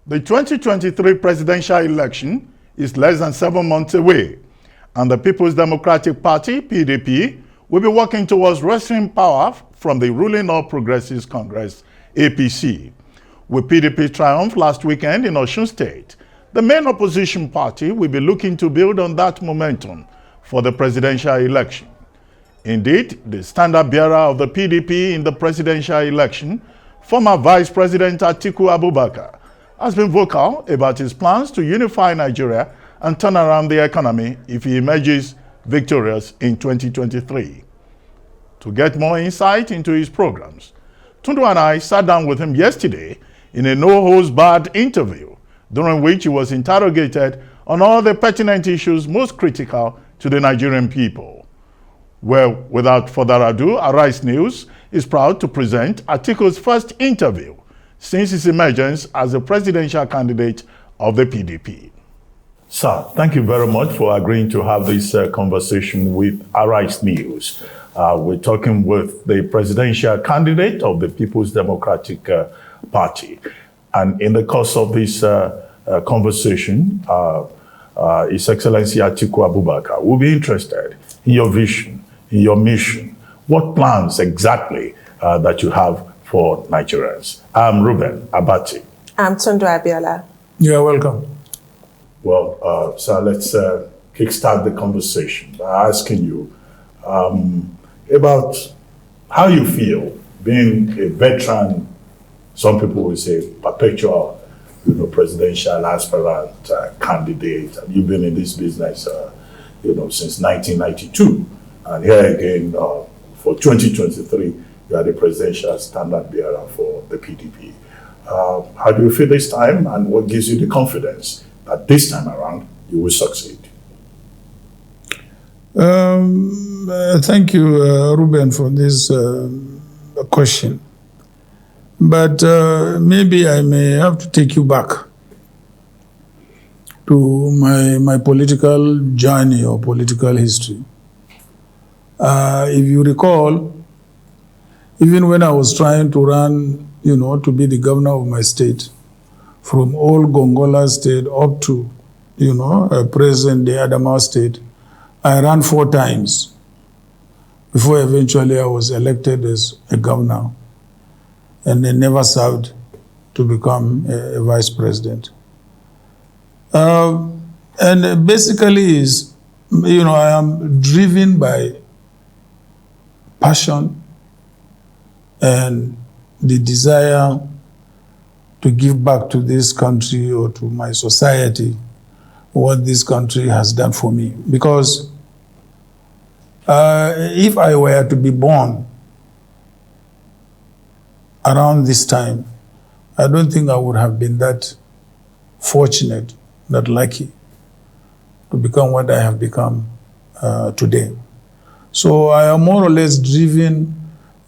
The 2023 presidential election is less than 7 months away, and the People's Democratic Party, PDP, will be working towards wresting power from the ruling All Progressives Congress, APC. With PDP triumph last weekend in Osun State, the main opposition party will be looking to build on that momentum for the presidential election. Indeed, the standard bearer of the PDP in the presidential election, former Vice President Atiku Abubakar, has been vocal about his plans to unify Nigeria and turn around the economy if he emerges victorious in 2023. To get more insight into his programs, Tundu and I sat down with him yesterday in a no-holds-barred interview, during which he was interrogated on all the pertinent issues most critical to the Nigerian people. Well, without further ado, Arise News is proud to present Atiku's first interview since his emergence as the presidential candidate of the PDP. Sir, thank you very much for agreeing to have this conversation with Arise News. We're talking with the presidential candidate of the People's Democratic Party. And in the course of this conversation, His Excellency Atiku Abubakar will be interested in your vision, in your mission. What plans exactly that you have for Nigerians? I'm Ruben Abati. I'm Tundu Abiola. You're welcome. Well, so let's kickstart the conversation by asking you about how you feel being a veteran, some people will say perpetual, presidential aspirant, candidate. And you've been in this business, since 1992. And here again, for 2023, you are the presidential standard bearer for the PDP. How do you feel this time, and what gives you the confidence that this time around you will succeed? Thank you, Ruben, for this question. But maybe I may have to take you back to my political journey or political history. If you recall, even when I was trying to run, to be the governor of my state, from old Gongola state up to, present-day Adamawa state, I ran 4 times before eventually I was elected as a governor, and then never served to become a vice president. And basically is, I am driven by passion and the desire to give back to this country or to my society what this country has done for me. Because if I were to be born around this time, I don't think I would have been that fortunate, that lucky to become what I have become today. So I am more or less driven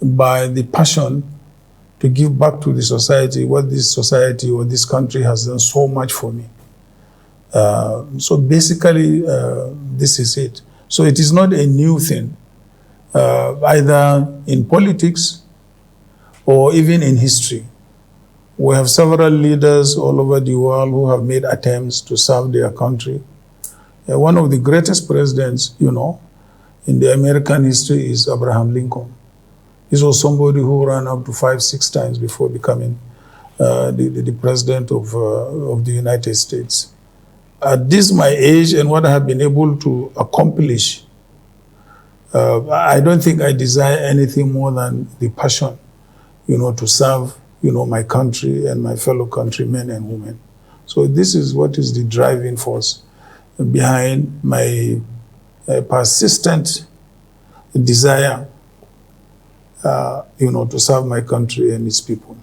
by the passion to give back to the society what this society or this country has done so much for me. So basically, this is it. So it is not a new thing, either in politics or even in history. We have several leaders all over the world who have made attempts to serve their country. One of the greatest presidents, in the American history is Abraham Lincoln. He was somebody who ran up to 5-6 times before becoming the president of the United States. At this my age and what I have been able to accomplish, I don't think I desire anything more than the passion, to serve, my country and my fellow countrymen and women. So this is what is the driving force behind my persistent desire, to serve my country and its people.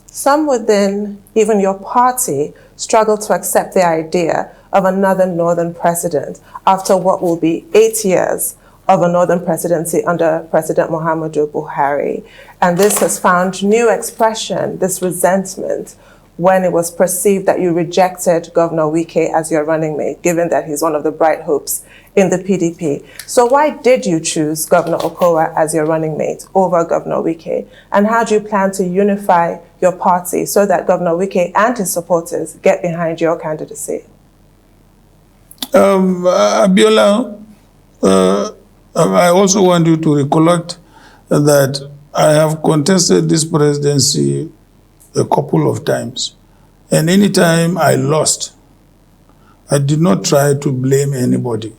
Some within even your party struggle to accept the idea of another northern president after what will be 8 years of a northern presidency under President Muhammadu Buhari. And this has found new expression, this resentment, when it was perceived that you rejected Governor Wike as your running mate, given that he's one of the bright hopes in the PDP. So why did you choose Governor Okowa as your running mate over Governor Wike? And how do you plan to unify your party so that Governor Wike and his supporters get behind your candidacy? Abiola, I also want you to recollect that I have contested this presidency a couple of times. And any time I lost, I did not try to blame anybody.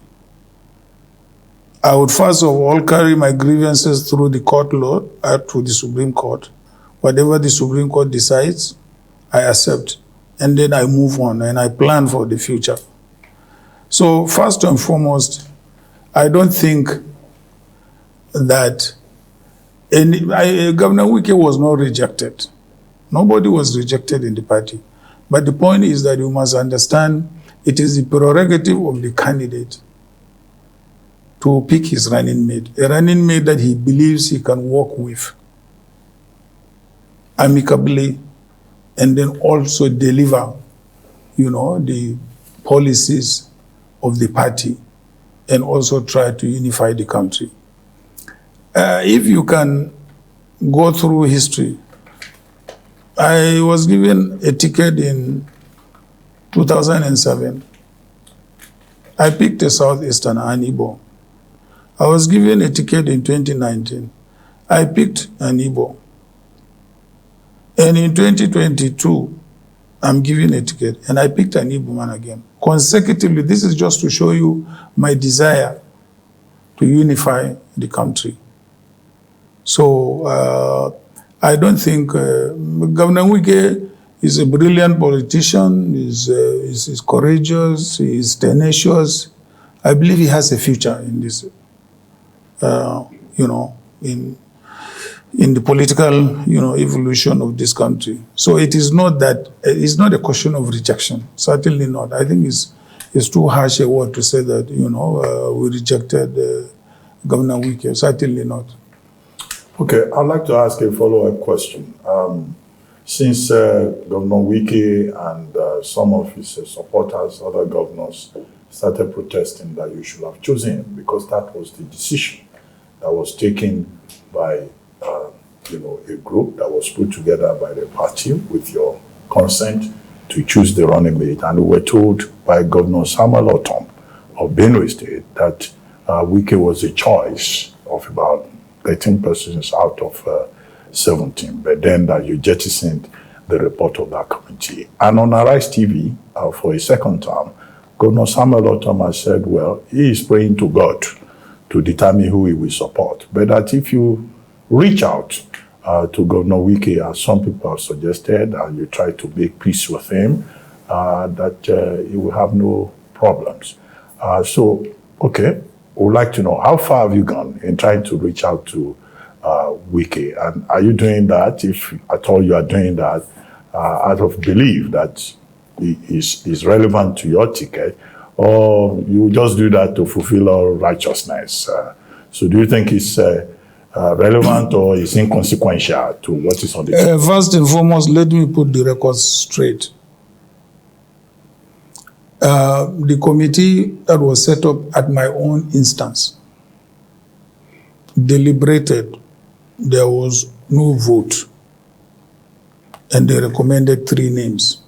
I would first of all carry my grievances through the court law, to the Supreme Court. Whatever the Supreme Court decides, I accept. And then I move on and I plan for the future. So first and foremost, I don't think that Governor Wike was not rejected. Nobody was rejected in the party. But the point is that you must understand it is the prerogative of the candidate to pick his running mate, a running mate that he believes he can work with amicably and then also deliver, the policies of the party and also try to unify the country. If you can go through history, I was given a ticket in 2007. I picked a Southeastern, an Igbo. I was given a ticket in 2019. I picked an Igbo. And in 2022, I'm given a ticket, and I picked an Igbo man again. Consecutively, this is just to show you my desire to unify the country. So I don't think Governor Wike is a brilliant politician, is courageous, is tenacious. I believe he has a future in this, in the political, evolution of this country. So it is not that, it's not a question of rejection, certainly not. I think it's too harsh a word to say that, we rejected Governor Wike, certainly not. Okay, I'd like to ask a follow-up question. Since Governor Wike and some of his supporters, other governors, started protesting that you should have chosen him because that was the decision that was taken by, a group that was put together by the party with your consent to choose the running mate. And we were told by Governor Samuel Ortom of Benue State that Wike was a choice of about 13 persons out of 17, but then that you jettisoned the report of that committee. And on Arise TV, for a second time, Governor Samuel Ortom has said, well, he is praying to God to determine who he will support. But that if you reach out to Governor Wike, as some people have suggested, and you try to make peace with him, that he will have no problems. So, okay. Would like to know, how far have you gone in trying to reach out to Wike? And are you doing that, if at all you are doing that, out of belief that is relevant to your ticket, or you just do that to fulfill all righteousness? So do you think it's relevant or is inconsequential to what is on the ticket? First and foremost, let me put the records straight. The committee that was set up at my own instance deliberated. There was no vote, and they recommended 3 names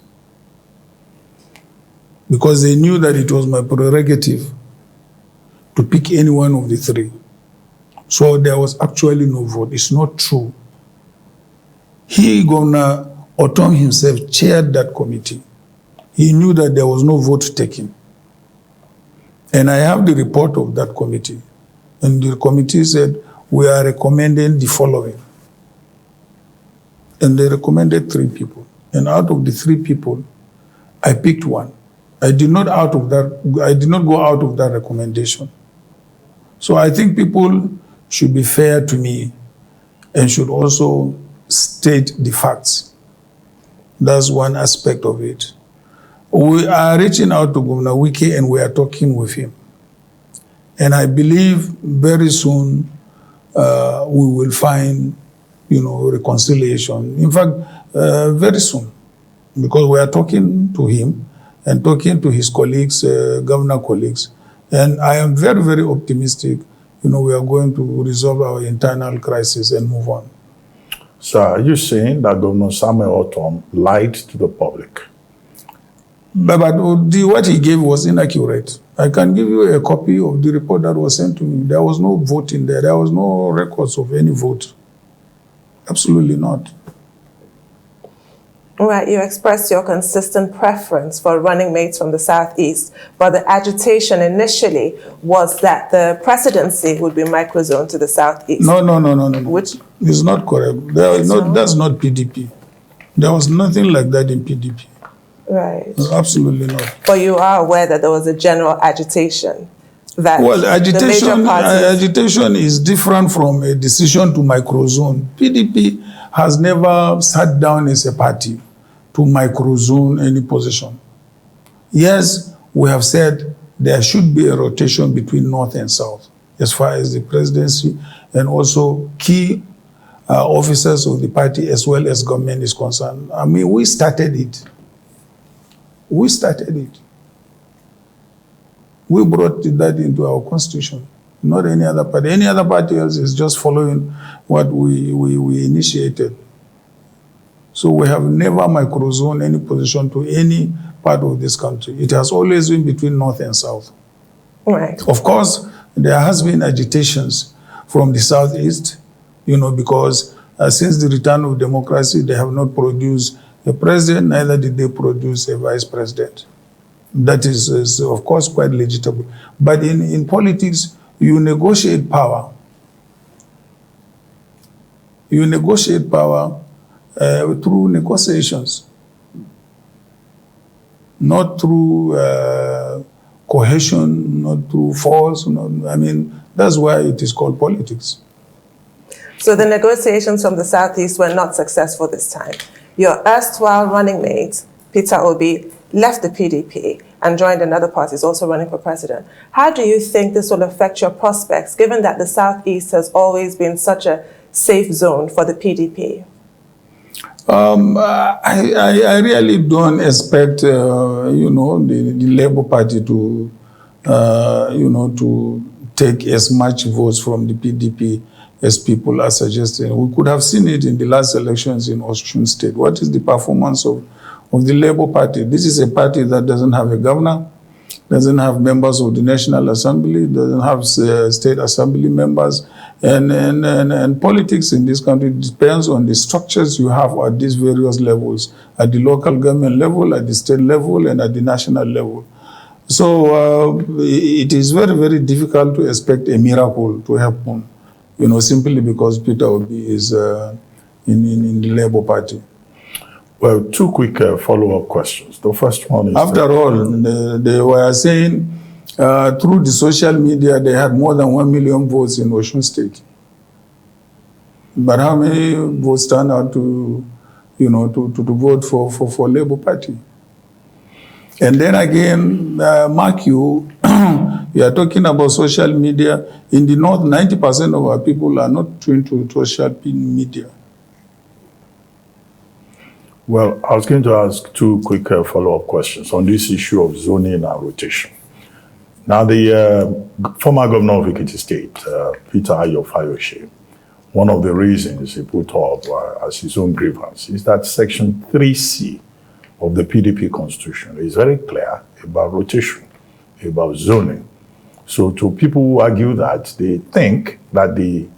because they knew that it was my prerogative to pick any one of the 3. So there was actually no vote. It's not true. Governor Ortom himself chaired that committee. He knew that there was no vote taken. And I have the report of that committee. And the committee said, we are recommending the following. And they recommended 3 people. And out of the 3 people, I picked one. I did not go out of that recommendation. So I think people should be fair to me and should also state the facts. That's one aspect of it. We are reaching out to Governor Wike and we are talking with him. And I believe very soon we will find, reconciliation. In fact, very soon. because we are talking to him and talking to his colleagues, governor colleagues, and I am very, very optimistic, we are going to resolve our internal crisis and move on. So are you saying that Governor Samuel Ortom lied to the public? But what he gave was inaccurate. I can give you a copy of the report that was sent to me. There was no vote in there. There was no records of any vote. Absolutely not. Right, you expressed your consistent preference for running mates from the Southeast, but the agitation initially was that the presidency would be microzoned to the Southeast. No. Which is not correct. That's not PDP. There was nothing like that in PDP. Right. No, absolutely not. But you are aware that there was a general agitation that agitation is different from a decision to microzone. PDP has never sat down as a party to microzone any position. Yes, we have said there should be a rotation between North and South as far as the presidency and also key officers of the party as well as government is concerned. I mean, we started it. We brought that into our constitution, not any other party. Any other party else is just following what we initiated. So we have never microzoned any position to any part of this country. It has always been between North and South. Right. Of course, there has been agitations from the Southeast, because since the return of democracy, they have not produced a president, neither did they produce a vice president. That is of course, quite legitimate. But in politics, you negotiate power. You negotiate power through negotiations, not through cohesion, not through force. That's why it is called politics. So the negotiations from the Southeast were not successful this time. Your erstwhile running mate, Peter Obi, left the PDP and joined another party, is also running for president. How do you think this will affect your prospects, given that the Southeast has always been such a safe zone for the PDP? I really don't expect, the Labour Party to, to take as much votes from the PDP as people are suggesting. We could have seen it in the last elections in Osun State. What is the performance of the Labour Party? This is a party that doesn't have a governor, doesn't have members of the National Assembly, doesn't have state assembly members, and politics in this country depends on the structures you have at these various levels, at the local government level, at the state level, and at the national level. So it is very, very difficult to expect a miracle to happen, simply because Peter Obi is in the Labour Party. Well, two quick follow-up questions. The first one is... After all, they were saying through the social media they had more than 1 million votes in Osun State. But how many votes turned out to vote for Labour Party? And then again, mark you, we are talking about social media. In the North, 90% of our people are not tuned to social media. Well, I was going to ask two quick follow-up questions on this issue of zoning and rotation. Now, the former governor of Ekiti State, Peter Ayo Fayose, one of the reasons he put up as his own grievance is that Section 3C of the PDP constitution is very clear about rotation, about zoning. So to people who argue that, they think that the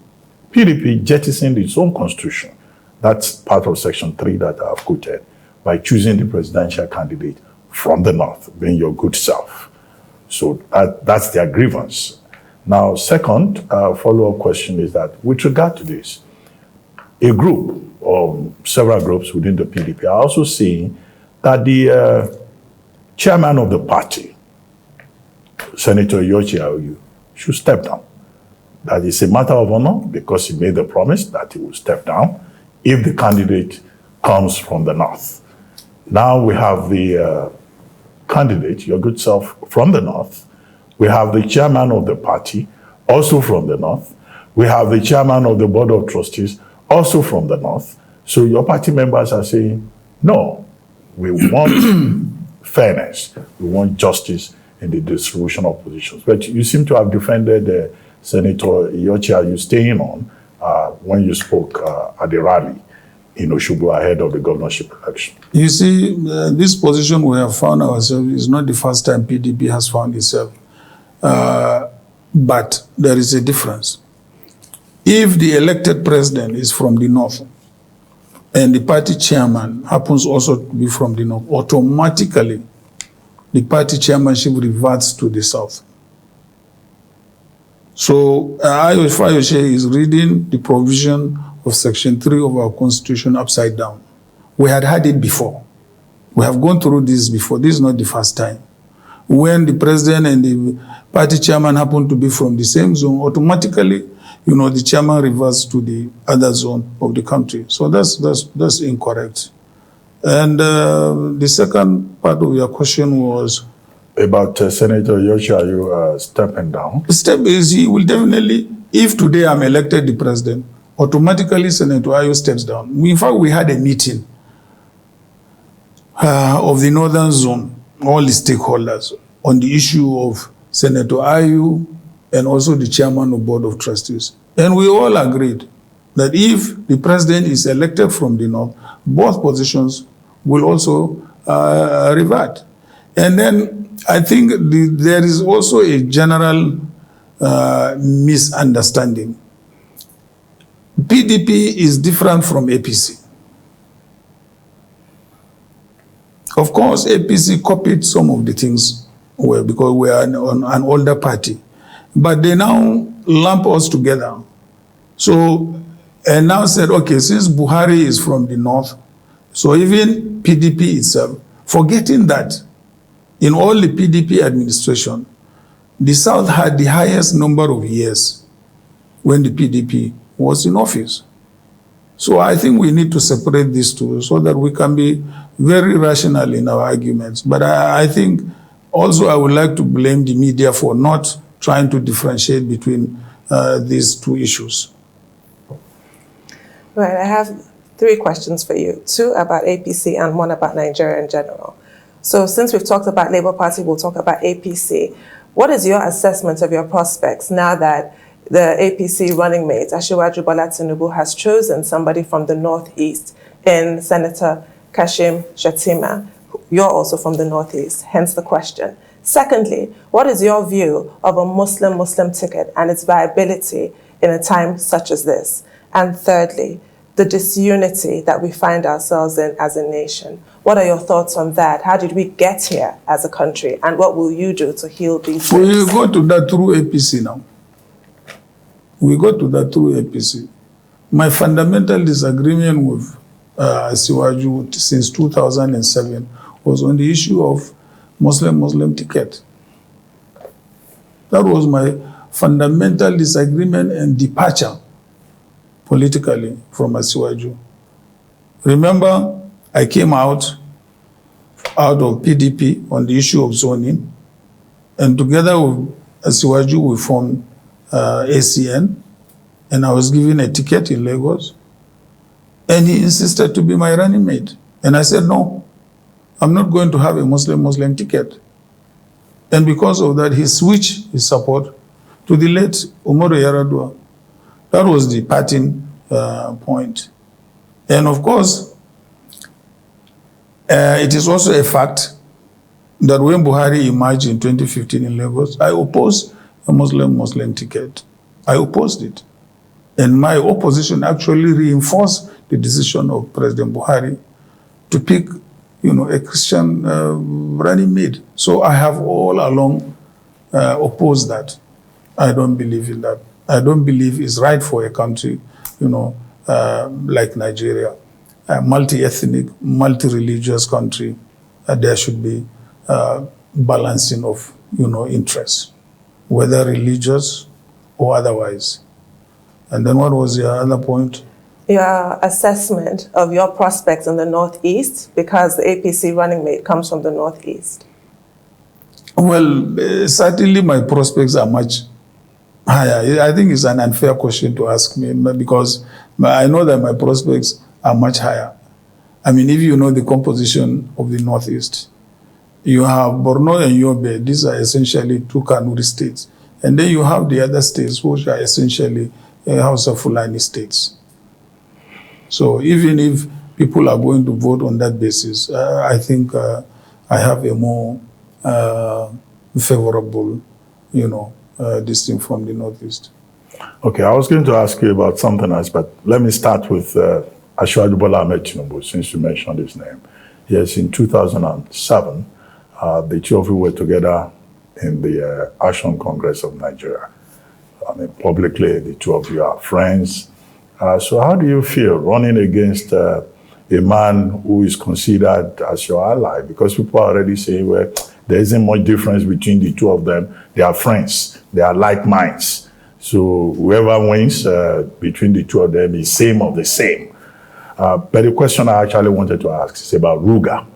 PDP jettisoned its own constitution. That's part of Section 3 that I've quoted, by choosing the presidential candidate from the North, being your good self. So that's their grievance. Now, second follow-up question is that with regard to this, a group or several groups within the PDP are also saying that the chairman of the party, Senator Yochi Aoyu, should step down. That is a matter of honor because he made the promise that he will step down if the candidate comes from the North. Now we have the candidate, your good self, from the North. We have the chairman of the party, also from the North. We have the chairman of the board of trustees, also from the North. So your party members are saying, no, We want fairness. We want justice in the distribution of positions. But you seem to have defended Senator Iyorchia. Are you staying on when you spoke at the rally in Osogbo ahead of the governorship election? You see, this position we have found ourselves is not the first time PDP has found itself. But there is a difference. If the elected president is from the north and the party chairman happens also to be from the north, automatically the party chairmanship reverts to the south. So Ayoshe is reading the provision of Section 3 of our Constitution upside down. We had it before. We have gone through this before. This is not the first time. When the president and the party chairman happen to be from the same zone, automatically, the chairman reverts to the other zone of the country. So that's incorrect. And the second part of your question was about Senator Iyorchia. Are you stepping down? The step is he will definitely, if today I'm elected the president, automatically Senator Ayo steps down. In fact, we had a meeting of the northern zone, all the stakeholders, on the issue of Senator Ayu and also the chairman of Board of Trustees. And we all agreed that if the president is elected from the north, both positions will also revert. And then I think there is also a general misunderstanding. PDP is different from APC. Of course, APC copied some of the things because we are an older party. But they now lump us together. So, and now said, okay, since Buhari is from the north, so even PDP itself, forgetting that in all the PDP administration, the South had the highest number of years when the PDP was in office. So I think we need to separate these two so that we can be very rational in our arguments. But I think also I would like to blame the media for not trying to differentiate between these two issues. Right, I have 3 questions for you, 2 about APC and 1 about Nigeria in general. So since we've talked about Labour Party, we'll talk about APC. What is your assessment of your prospects now that the APC running mate, Asiwaju Bola Tinubu, has chosen somebody from the Northeast in Senator Kashim Shettima? You're also from the Northeast, hence the question. Secondly, what is your view of a Muslim-Muslim ticket and its viability in a time such as this? And thirdly, the disunity that we find ourselves in as a nation. What are your thoughts on that? How did we get here as a country? And what will you do to heal these wounds? We go to that through APC now. We go to that through APC. My fundamental disagreement with Asiwaju since 2007 was on the issue of Muslim-Muslim ticket. That was my fundamental disagreement and departure politically from Asiwaju. Remember, I came out of PDP on the issue of zoning, and together with Asiwaju, we formed ACN, and I was given a ticket in Lagos, and he insisted to be my running mate. And I said, no, I'm not going to have a Muslim-Muslim ticket. And because of that, he switched his support to the late Umaru Yar'Adua. That was the parting point. And of course, it is also a fact that when Buhari emerged in 2015 in Lagos, I opposed a Muslim-Muslim ticket. I opposed it. And my opposition actually reinforced the decision of President Buhari to pick, a Christian running mate. So I have all along opposed that. I don't believe in that. I don't believe it's right for a country, like Nigeria, a multi-ethnic, multi-religious country. There should be balancing of, interests, whether religious or otherwise. And then what was your other point? Your assessment of your prospects in the Northeast, because the APC running mate comes from the Northeast. Well, certainly my prospects are much higher. I think it's an unfair question to ask me because I know that my prospects are much higher. I mean, if you know the composition of the Northeast, you have Borno and Yobe. These are essentially two Kanuri states. And then you have the other states, which are essentially House of Fulani states. So even if people are going to vote on that basis, I think I have a more favorable, this thing from the Northeast. Okay, I was going to ask you about something else, but let me start with Asiwaju Bola Ahmed Tinubu, since you mentioned his name. Yes, in 2007, the two of you were together in the Action Congress of Nigeria. I mean, publicly, the two of you are friends. So how do you feel running against a man who is considered as your ally? Because people are already saying, well, there isn't much difference between the two of them. They are friends. They are like minds. So whoever wins between the two of them is same of the same. But the question I actually wanted to ask is about Ruga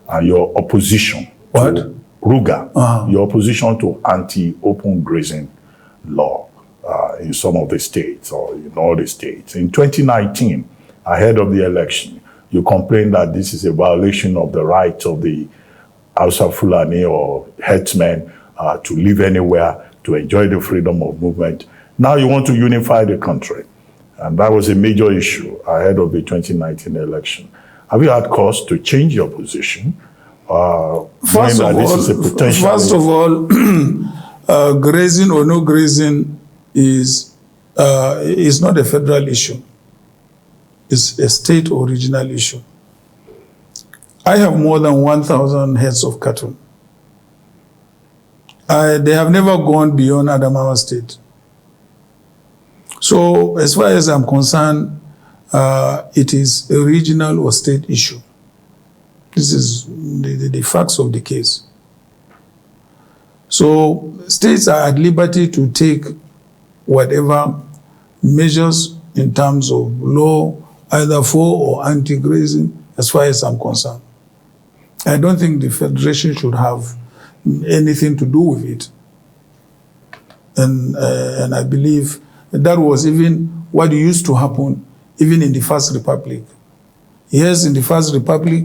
and your opposition. What? To Ruga, your opposition to anti-open grazing law in some of the states or in all the states. In 2019, ahead of the election, you complained that this is a violation of the rights of the Hausa Fulani or headsmen to live anywhere, to enjoy the freedom of movement. Now you want to unify the country. And that was a major issue ahead of the 2019 election. Have you had cause to change your position? First of all, grazing or no grazing is not a federal issue. It's a state or regional issue. I have more than 1,000 heads of cattle. They have never gone beyond Adamawa State. So as far as I'm concerned, it is a regional or state issue. This is the facts of the case. So states are at liberty to take whatever measures in terms of law, either for or anti-grazing, as far as I'm concerned. I don't think the Federation should have anything to do with it. And I believe that was even what used to happen even in the First Republic. Yes, in the First Republic,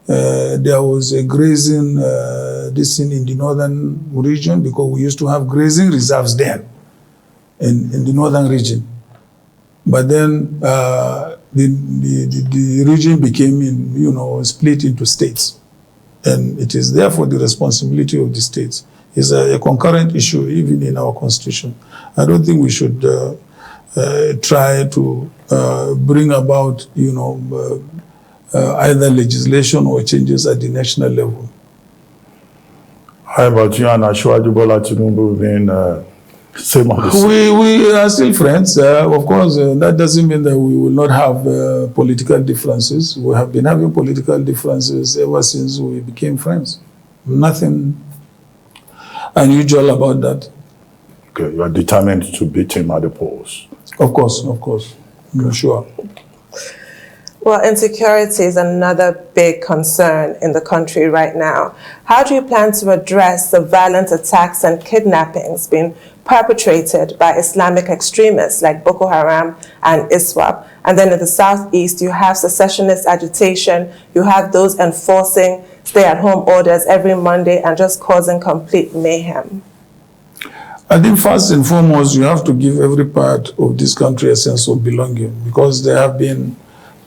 there was a grazing this thing in the northern region because we used to have grazing reserves then in the northern region. But then the region became, split into states. And it is therefore the responsibility of the states. It's a concurrent issue even in our constitution. I don't think we should try to bring about, either legislation or changes at the national level. How about you and Asiwaju Bola Tinubu being same of the same? We are still friends. Of course, that doesn't mean that we will not have political differences. We have been having political differences ever since we became friends. Nothing unusual about that. Okay, you are determined to beat him at the polls. Of course. I'm sure. Well, insecurity is another big concern in the country right now. How do you plan to address the violent attacks and kidnappings being perpetrated by Islamic extremists like Boko Haram and ISWAP? And then in the southeast, you have secessionist agitation. You have those enforcing stay-at-home orders every Monday and just causing complete mayhem. I think first and foremost, you have to give every part of this country a sense of belonging because there have been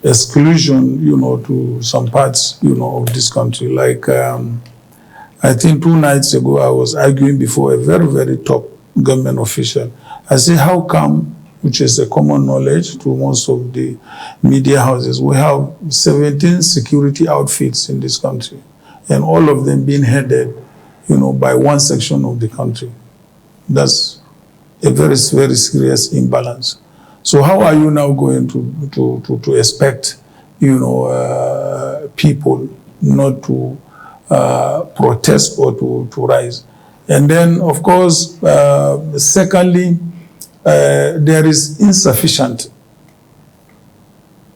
exclusion, to some parts, of this country. Like, I think 2 nights ago, I was arguing before a very, very top government official. I said, how come, which is a common knowledge to most of the media houses, we have 17 security outfits in this country, and all of them being headed, by one section of the country. That's a very, very serious imbalance. So how are you now going to expect, people not to protest or to rise? And then, of course, secondly, there is insufficient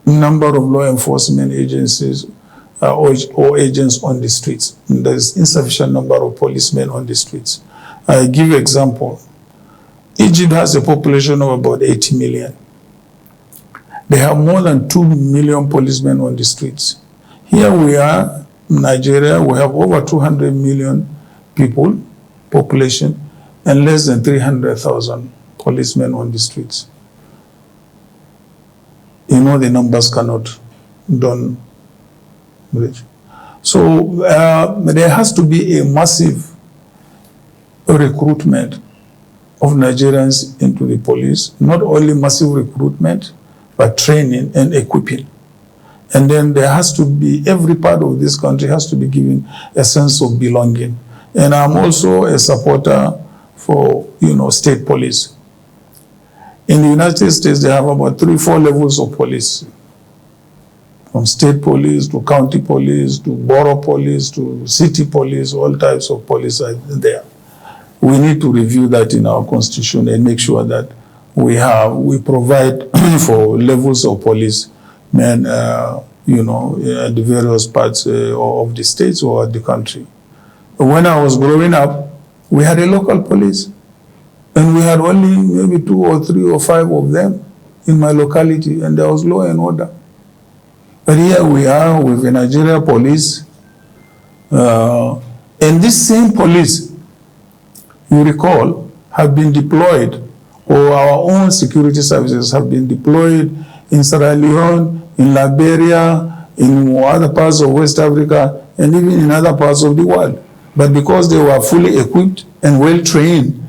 number of law enforcement agencies or agents on the streets. And there is insufficient number of policemen on the streets. I give you an example. Egypt has a population of about 80 million. They have more than 2 million policemen on the streets. Here we are, Nigeria, we have over 200 million people, population, and less than 300,000 policemen on the streets. You know, the numbers cannot don't reach. So there has to be a massive recruitment of Nigerians into the police, not only massive recruitment, but training and equipping. And then there has to be, every part of this country has to be given a sense of belonging. And I'm also a supporter for, state police. In the United States, they have about 3-4 levels of police. From state police to county police to borough police to city police, all types of police are there. We need to review that in our constitution and make sure that we provide for levels of police men, at the various parts of the states or the country. When I was growing up, we had a local police, and we had only maybe 2 or 3 or 5 of them in my locality, and there was law and order. But here we are with the Nigeria police, and this same police, you recall, have been deployed, or our own security services have been deployed in Sierra Leone, in Liberia, in other parts of West Africa, and even in other parts of the world. But because they were fully equipped and well trained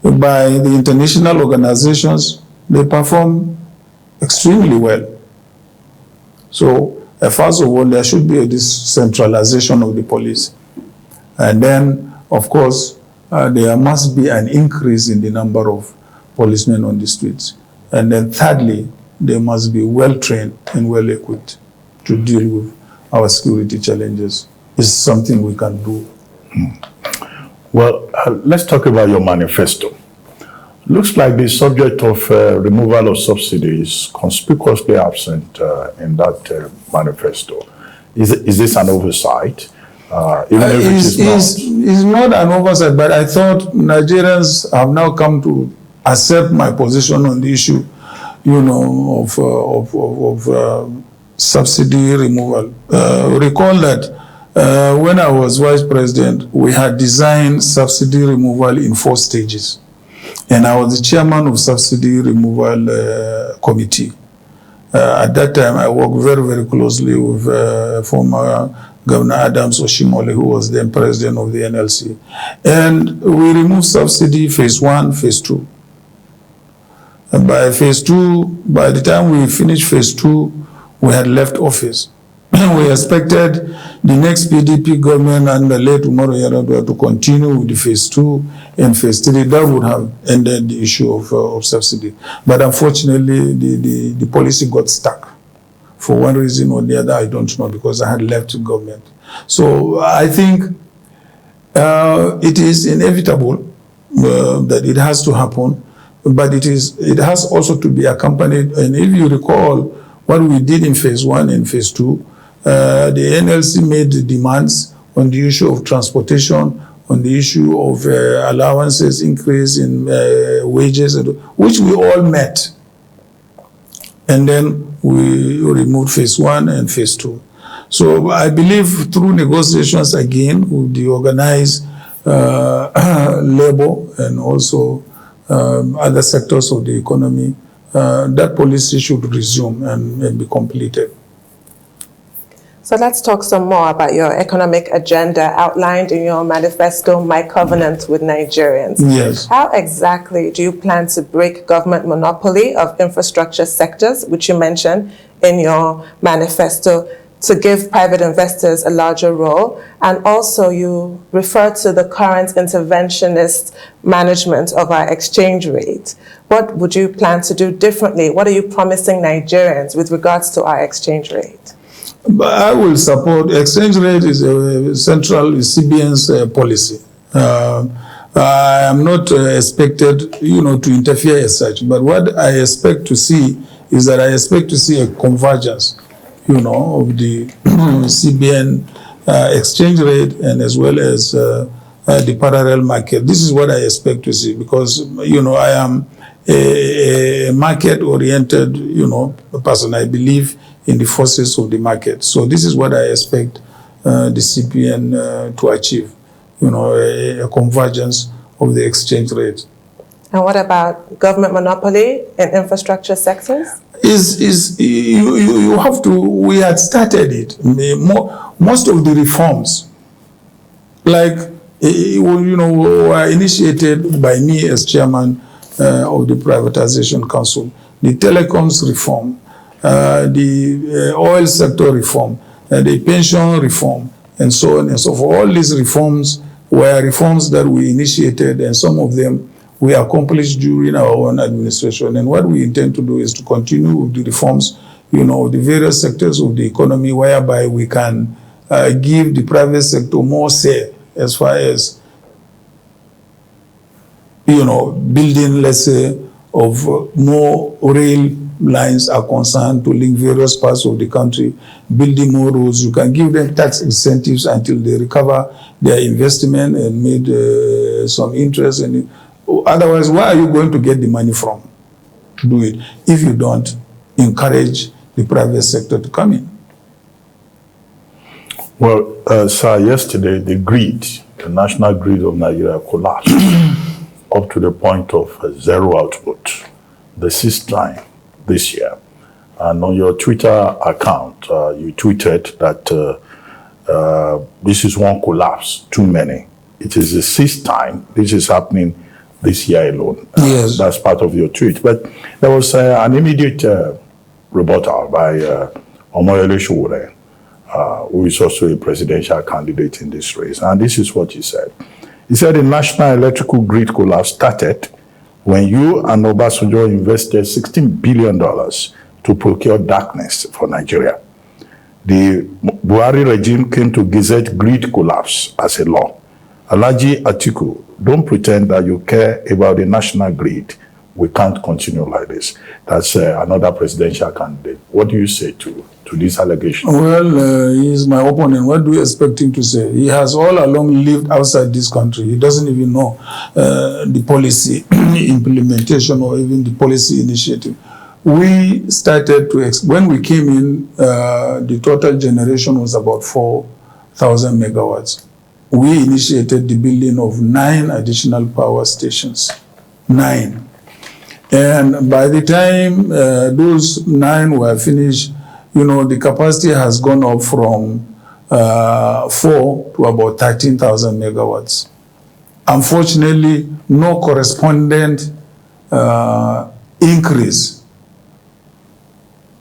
by the international organizations, they perform extremely well. So, first of all, there should be a decentralization of the police. And then, of course, there must be an increase in the number of policemen on the streets. And then thirdly, they must be well trained and well equipped to deal with our security challenges. It's something we can do. Well, let's talk about your manifesto. Looks like the subject of removal of subsidies is conspicuously absent in that manifesto. Is this an oversight? It's not an oversight, but I thought Nigerians have now come to accept my position on the issue, of subsidy removal. Recall that when I was vice president, we had designed subsidy removal in 4 stages. And I was the chairman of subsidy removal committee. At that time, I worked very, very closely with former Governor Adams Oshimole, who was then president of the NLC. And we removed subsidy phase 1, phase 2. And by phase 2, by the time we finished phase 2, we had left office. We expected the next PDP government under late Umaru Yar'Adua to continue with the phase 2 and phase 3. That would have ended the issue of subsidy. But unfortunately, the policy got stuck. For one reason or the other, I don't know, because I had left the government. So I think it is inevitable that it has to happen, but it has also to be accompanied. And if you recall what we did in phase 1 and phase 2, the NLC made the demands on the issue of transportation, on the issue of allowances, increase in wages, which we all met. And then we removed phase 1 and phase 2. So I believe through negotiations again with the organized labor and also other sectors of the economy, that policy should resume and be completed. So let's talk some more about your economic agenda outlined in your manifesto, My Covenant with Nigerians. Yes. How exactly do you plan to break government monopoly of infrastructure sectors, which you mentioned in your manifesto, to give private investors a larger role? And also you refer to the current interventionist management of our exchange rate. What would you plan to do differently? What are you promising Nigerians with regards to our exchange rate? But I will support. Exchange rate is a central CBN's policy. I am not expected, to interfere as such. But what I expect to see is that I expect to see a convergence, of the CBN exchange rate and as well as the parallel market. This is what I expect to see because, I am a market-oriented, person. I believe in the forces of the market. So this is what I expect the CPN to achieve, a convergence of the exchange rate. And what about government monopoly in infrastructure sectors? You have to, we had started it. Most of the reforms, like, were initiated by me as chairman of the Privatization Council. The telecoms reform, the oil sector reform, the pension reform, and so on and so forth. All these reforms were reforms that we initiated, and some of them we accomplished during our own administration. And what we intend to do is to continue with the reforms, the various sectors of the economy, whereby we can give the private sector more say as far as, building, let's say, of more rail lines are concerned to link various parts of the country, building more roads. You can give them tax incentives until they recover their investment and made some interest in it. Otherwise, where are you going to get the money from to do it if you don't encourage the private sector to come in? Well, sir, yesterday the national grid of Nigeria collapsed up to the point of zero output, the 6th time this year. And on your Twitter account, you tweeted that this is one collapse too many. It is the 6th time this is happening this year alone. Yes. That's part of your tweet. But there was an immediate rebuttal by Omoyele Sowore, who is also a presidential candidate in this race. And this is what he said. He said the national electrical grid collapse started when you and Obasanjo invested $16 billion to procure darkness for Nigeria. The Buhari regime came to gazette grid collapse as a law. Alhaji Atiku, don't pretend that you care about the national grid. We can't continue like this. That's another presidential candidate. What do you say to this allegation? Well, he is my opponent. What do you expect him to say? He has all along lived outside this country. He doesn't even know the policy implementation or even the policy initiative. We started to, when we came in, the total generation was about 4,000 megawatts. We initiated the building of 9 additional power stations. 9. And by the time those 9 were finished, the capacity has gone up from 4 to about 13,000 megawatts. Unfortunately, no correspondent increase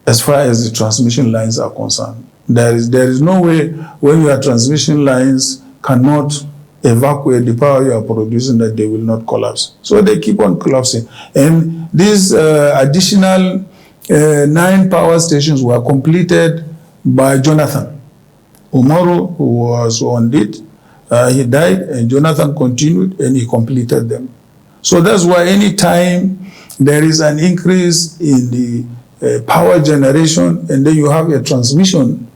as far as the transmission lines are concerned. There is no way when your transmission lines cannot evacuate the power you are producing that they will not collapse. So they keep on collapsing. And these additional 9 power stations were completed by Jonathan Umaru, who was on it. He died, and Jonathan continued, and he completed them. So that's why any time there is an increase in the power generation, and then you have a transmission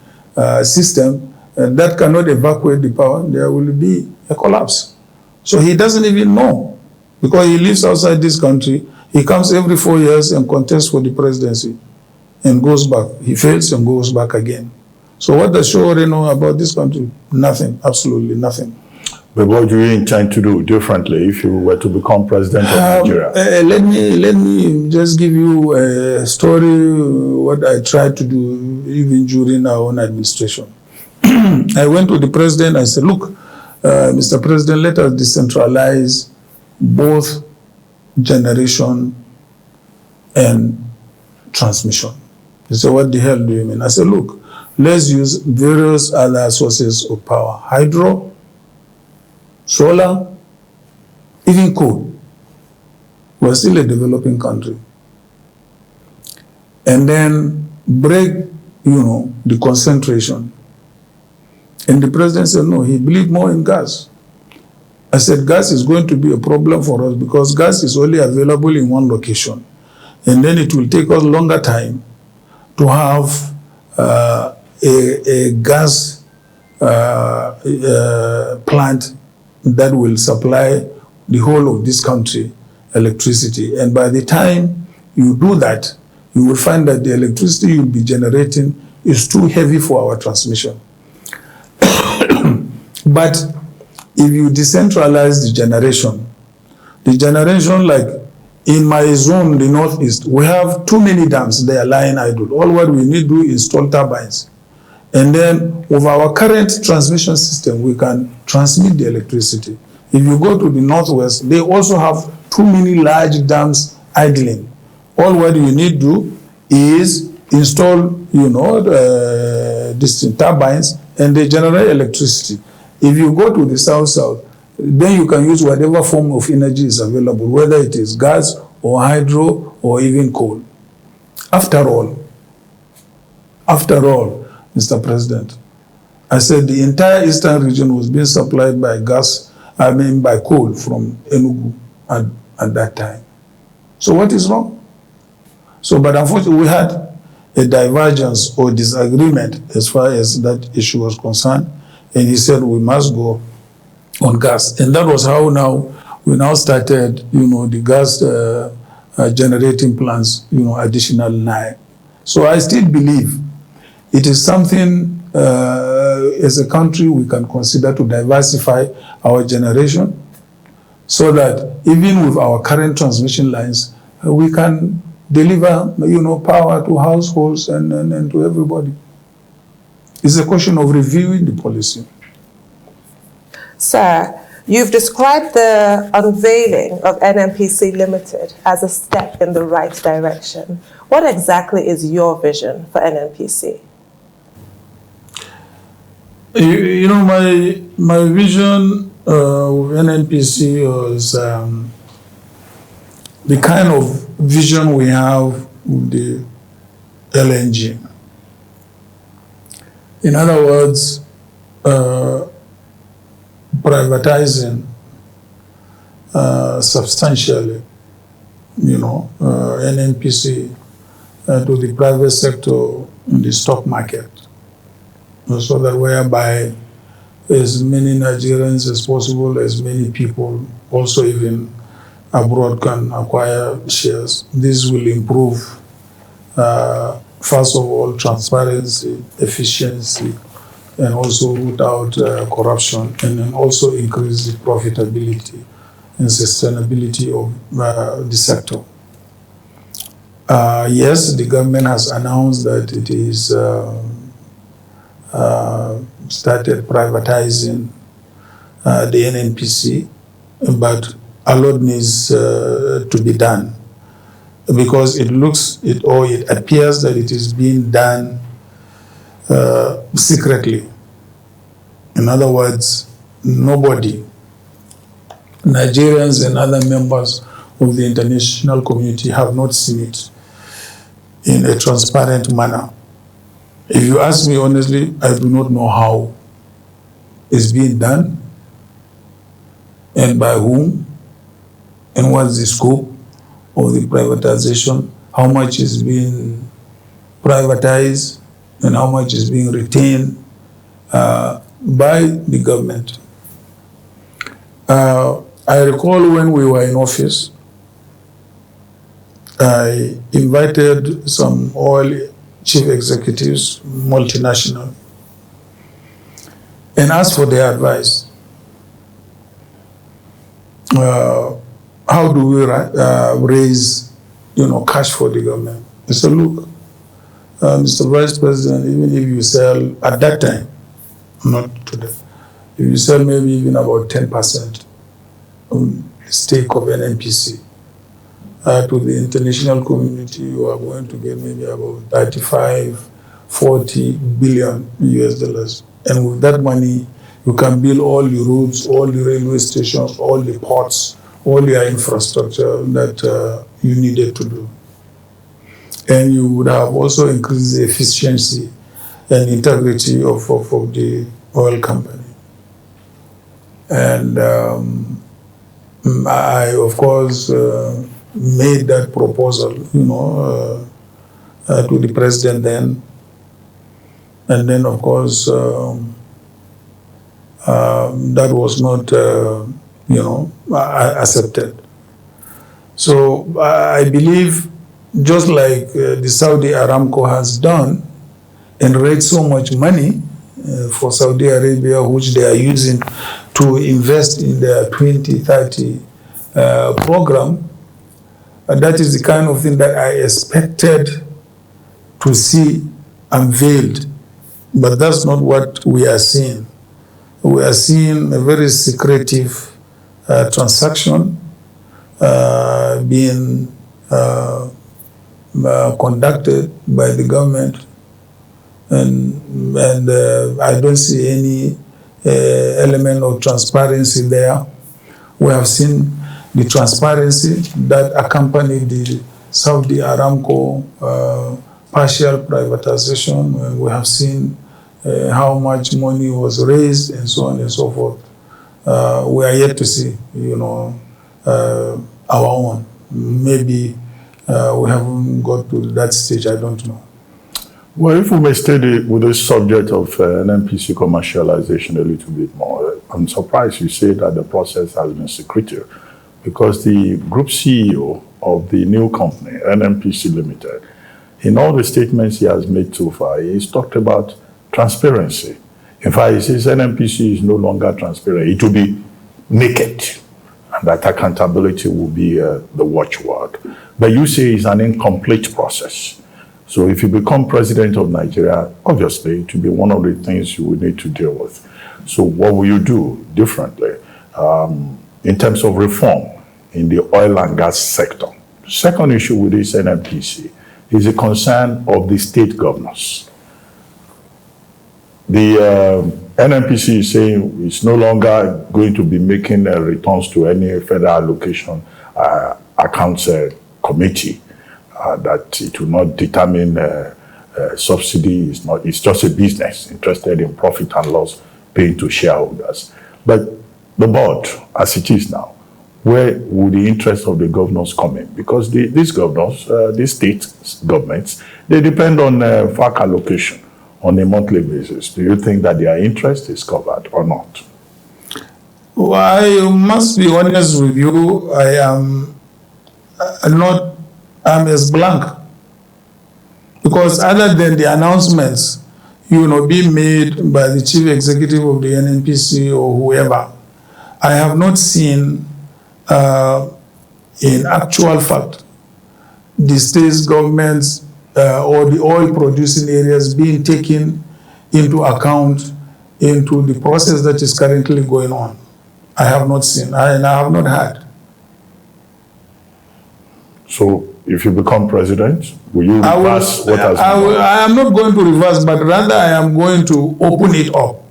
system that cannot evacuate the power, there will be a collapse. So he doesn't even know, because he lives outside this country. He comes every 4 years and contests for the presidency and goes back. He fails and goes back again. So what does Sowore know about this country? Nothing, absolutely nothing. But what do you intend to do differently if you were to become president of Nigeria? Let me just give you a story, what I tried to do even during our own administration. I went to the president, I said, look, Mr. President, let us decentralize both generation and transmission. He said, what the hell do you mean? I said, look, let's use various other sources of power. Hydro, solar, even coal. We're still a developing country. And then break, the concentration. And the president said, no, he believed more in gas. I said, gas is going to be a problem for us because gas is only available in one location. And then it will take us longer time to have a gas plant that will supply the whole of this country electricity. And by the time you do that, you will find that the electricity you'll be generating is too heavy for our transmission. But if you decentralize the generation like in my zone, the Northeast, we have too many dams, they are lying idle. All what we need to do is install turbines. And then with our current transmission system, we can transmit the electricity. If you go to the Northwest, they also have too many large dams idling. All what you need to do is install, distant turbines, and they generate electricity. If you go to the South, then you can use whatever form of energy is available, whether it is gas or hydro or even coal. After all, Mr. President, I said the entire eastern region was being supplied by by coal from Enugu at that time. So what is wrong? But unfortunately, we had a divergence or disagreement as far as that issue was concerned, and he said we must go on gas. And that was how we started, the gas generating plants, additional 9. So I still believe it is something as a country we can consider to diversify our generation so that even with our current transmission lines, we can deliver, power to households and to everybody. It's a question of reviewing the policy. Sir, you've described the unveiling of NNPC Limited as a step in the right direction. What exactly is your vision for NNPC? My vision with NNPC was the kind of vision we have with the LNG. In other words, privatizing substantially, NNPC to the private sector in the stock market, so that whereby as many Nigerians as possible, as many people, also even abroad, can acquire shares. This will improve, first of all, transparency, efficiency, and also root out corruption, and then also increase the profitability and sustainability of the sector. Yes, the government has announced that it is started privatizing the NNPC, but a lot needs to be done because it appears that it is being done secretly. In other words, nobody, Nigerians and other members of the international community, have not seen it in a transparent manner. If you ask me honestly, I do not know how it's being done and by whom and what's the scope of the privatization, how much is being privatized and how much is being retained by the government. I recall when we were in office, I invited some oil chief executives, multinational, and asked for their advice. How do we raise, cash for the government? I said, look, Mr. Vice President, even if you sell at that time, not today, if you sell maybe even about 10% stake of NNPC to the international community, you are going to get maybe about 35-40 billion US dollars. And with that money, you can build all the roads, all the railway stations, all the ports, all your infrastructure that you needed to do. And you would have also increased the efficiency and integrity of the oil company. And I, of course, made that proposal, to the president then. And then, of course, that was not, accepted. So I believe, just like the Saudi Aramco has done and raised so much money for Saudi Arabia, which they are using to invest in their 2030 program, that is the kind of thing that I expected to see unveiled. But that's not what we are seeing. We are seeing a very secretive transaction being conducted by the government, and I don't see any element of transparency there. We have seen the transparency that accompanied the Saudi Aramco partial privatization, and we have seen how much money was raised and so on and so forth. We are yet to see, our own. Maybe we haven't got to that stage, I don't know. Well, if we may stay with this subject of NNPC commercialization a little bit more, I'm surprised you say that the process has been secretive, because the group CEO of the new company, NNPC Limited, in all the statements he has made so far, he's talked about transparency. In fact, he says NNPC is no longer transparent. It will be naked, and that accountability will be the watchword. But you say it's an incomplete process. So if you become president of Nigeria, obviously it will be one of the things you will need to deal with. So what will you do differently in terms of reform in the oil and gas sector? The second issue with this NNPC is a concern of the state governors. The NNPC is saying it's no longer going to be making returns to any federal allocation accounts committee, that it will not determine subsidy. It's just a business interested in profit and loss paying to shareholders. But the board, as it is now, where would the interest of the governors come in? Because these governors, these state governments, they depend on FAC allocation on a monthly basis. Do you think that their interest is covered or not? Well, I must be honest with you. I'm as blank. Because other than the announcements, being made by the chief executive of the NNPC or whoever, I have not seen, in actual fact, the state governments or the oil producing areas being taken into account into the process that is currently going on. I have not seen, and I have not heard. So if you become president, will you reverse what has been done? I am not going to reverse, but rather I am going to open it up.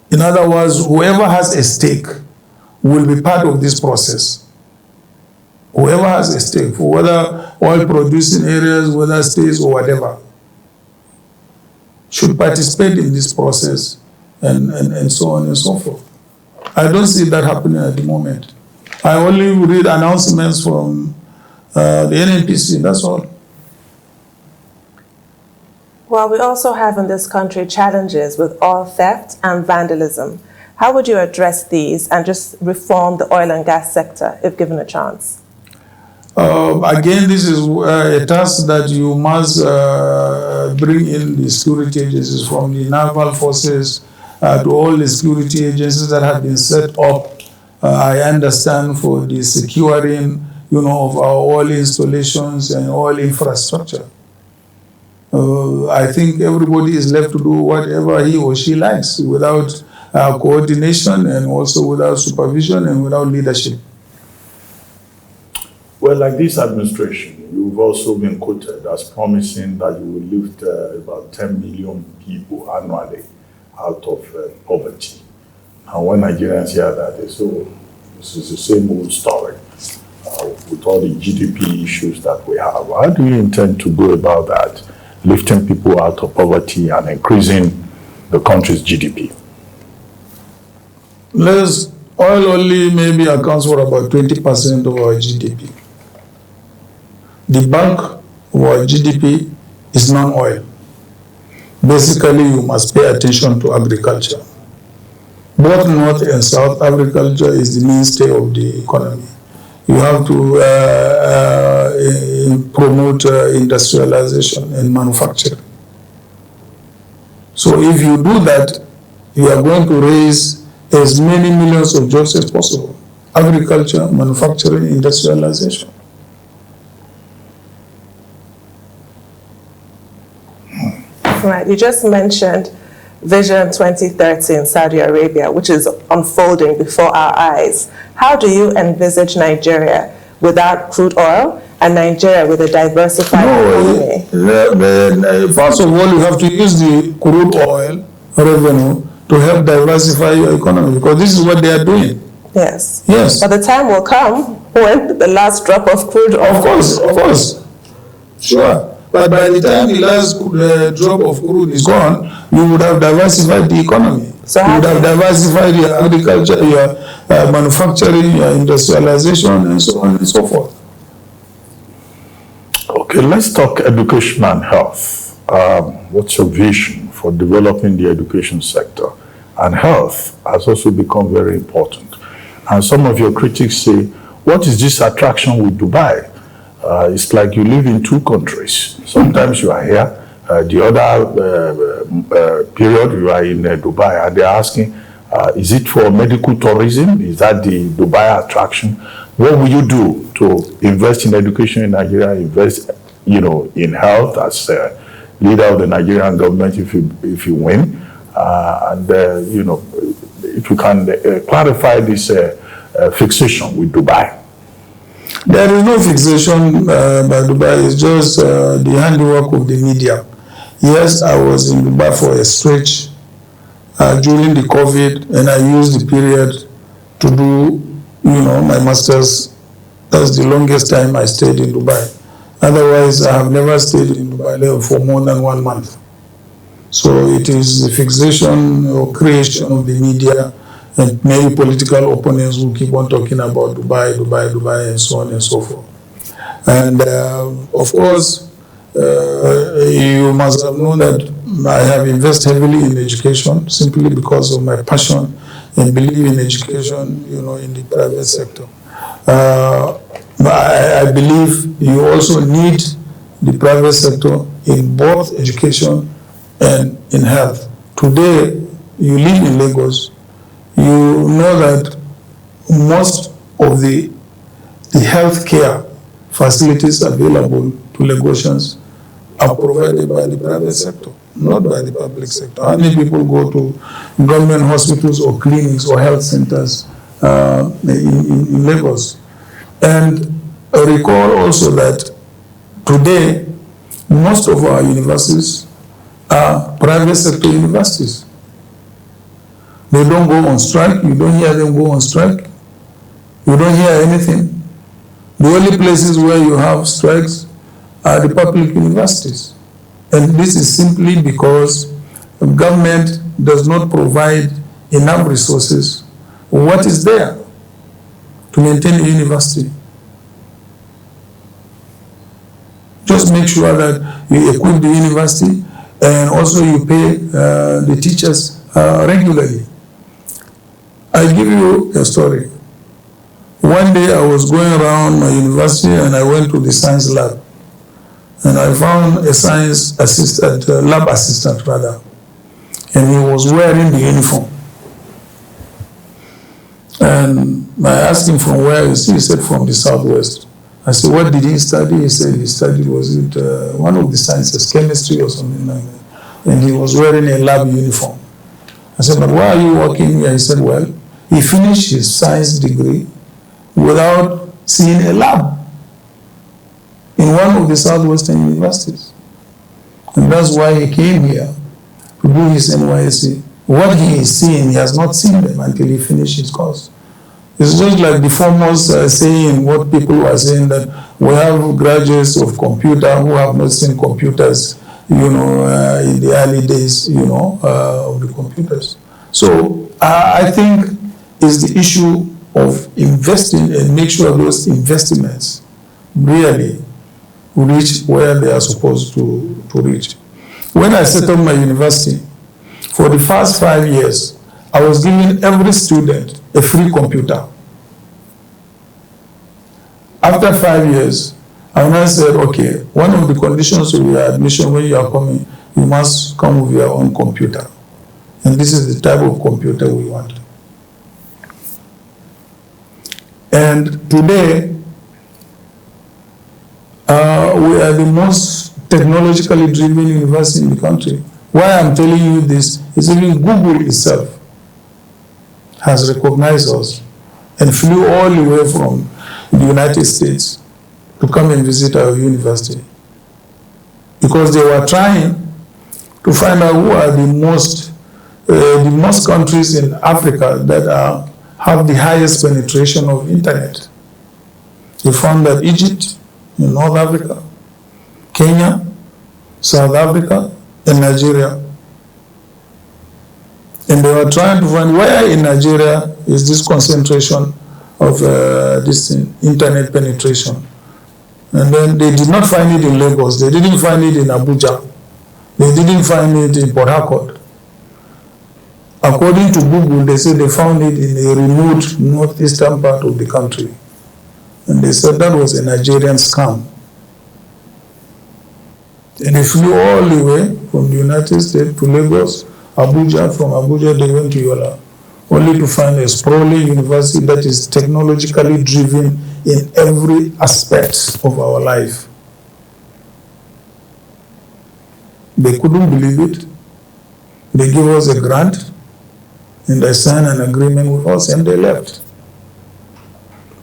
In other words, whoever has a stake will be part of this process. Whoever has a stake, for whether oil producing areas, whether states or whatever, should participate in this process and so on and so forth. I don't see that happening at the moment. I only read announcements from the NNPC, that's all. Well, we also have in this country challenges with oil theft and vandalism. How would you address these and just reform the oil and gas sector if given a chance? Again, this is a task that you must bring in the security agencies, from the naval forces to all the security agencies that have been set up. I understand, for the securing, of our oil installations and oil infrastructure. I think everybody is left to do whatever he or she likes without coordination, and also without supervision and without leadership. Well, like this administration, you've also been quoted as promising that you will lift about 10 million people annually out of poverty. And when Nigerians hear that, they say, oh, this is the same old story with all the GDP issues that we have. How do you intend to go about that, lifting people out of poverty and increasing the country's GDP? Oil only maybe accounts for about 20% of our GDP. The bulk of our GDP is non-oil. Basically, you must pay attention to agriculture. Both North and South, agriculture is the mainstay of the economy. You have to promote industrialization and manufacturing. So if you do that, you are going to raise as many millions of jobs as possible. Agriculture, manufacturing, industrialization. Right, you just mentioned Vision 2030 in Saudi Arabia, which is unfolding before our eyes. How do you envisage Nigeria without crude oil and Nigeria with a diversified economy? First of all, you have to use the crude oil revenue to help diversify your economy, because this is what they are doing. Yes. Yes. But the time will come when the last drop of crude oil. Of course. Sure. But by the time the last drop of crude is gone, you would have diversified the economy. So you would have diversified your agriculture, your manufacturing, your industrialization, and so on and so forth. Okay, let's talk education and health. What's your vision for developing the education sector? And health has also become very important. And some of your critics say, what is this attraction with Dubai? It's like you live in two countries. Sometimes you are here, the other period you are in Dubai, and they're asking, is it for medical tourism? Is that the Dubai attraction? What will you do to invest in education in Nigeria, invest, in health as leader of the Nigerian government if you win? If you can clarify this fixation with Dubai. There is no fixation by Dubai. It's just the handiwork of the media. Yes, I was in Dubai for a stretch during the COVID, and I used the period to do, my master's. That's the longest time I stayed in Dubai. Otherwise, I have never stayed in Dubai for more than 1 month. So it is the fixation or creation of the media, and many political opponents who keep on talking about Dubai, and so on and so forth. And of course, you must have known that I have invested heavily in education simply because of my passion and believe in education, in the private sector. I believe you also need the private sector in both education and in health. Today, you live in Lagos, you know that most of the healthcare facilities available to Lagosians are provided by the private sector, not by the public sector. How many people go to government hospitals or clinics or health centers in Lagos? And recall also that today, most of our universities are private sector universities. They don't go on strike. You don't hear them go on strike. You don't hear anything. The only places where you have strikes are the public universities. And this is simply because the government does not provide enough resources. What is there to maintain a university? Just make sure that you equip the university and also you pay the teachers regularly. I give you a story. One day I was going around my university and I went to the science lab. And I found a science assistant, lab assistant rather. And he was wearing the uniform. And I asked him from where is he? He said from the Southwest. I said, what did he study? He said he studied, was it one of the sciences, chemistry or something like that. And he was wearing a lab uniform. I said, but why are you working here? He said, well, he finished his science degree without seeing a lab in one of the Southwestern universities. And that's why he came here to do his NYSC. What he is seeing, he has not seen them until he finished his course. It's just like the foremost saying, what people are saying, that we have graduates of computer who have not seen computers, in the early days, of the computers. So I think it's the issue of investing and make sure those investments really reach where they are supposed to reach. When I set up my university, for the first 5 years, I was giving every student a free computer. After 5 years, I now said, okay, one of the conditions of your admission when you are coming, you must come with your own computer. And this is the type of computer we want. And today, we are the most technologically driven university in the country. Why I'm telling you this is even Google itself has recognized us and flew all the way from the United States to come and visit our university. Because they were trying to find out who are the most countries in Africa that have the highest penetration of internet. They found that Egypt, in North Africa, Kenya, South Africa, and Nigeria. And they were trying to find where in Nigeria is this concentration of this internet penetration. And then they did not find it in Lagos. They didn't find it in Abuja. They didn't find it in Port Harcourt. According to Google, they said they found it in a remote northeastern part of the country. And they said that was a Nigerian scam. And they flew all the way from the United States to Lagos, Abuja. From Abuja, they went to Yola, only to find a sprawling university that is technologically driven in every aspect of our life. They couldn't believe it. They gave us a grant, and they signed an agreement with us, and they left.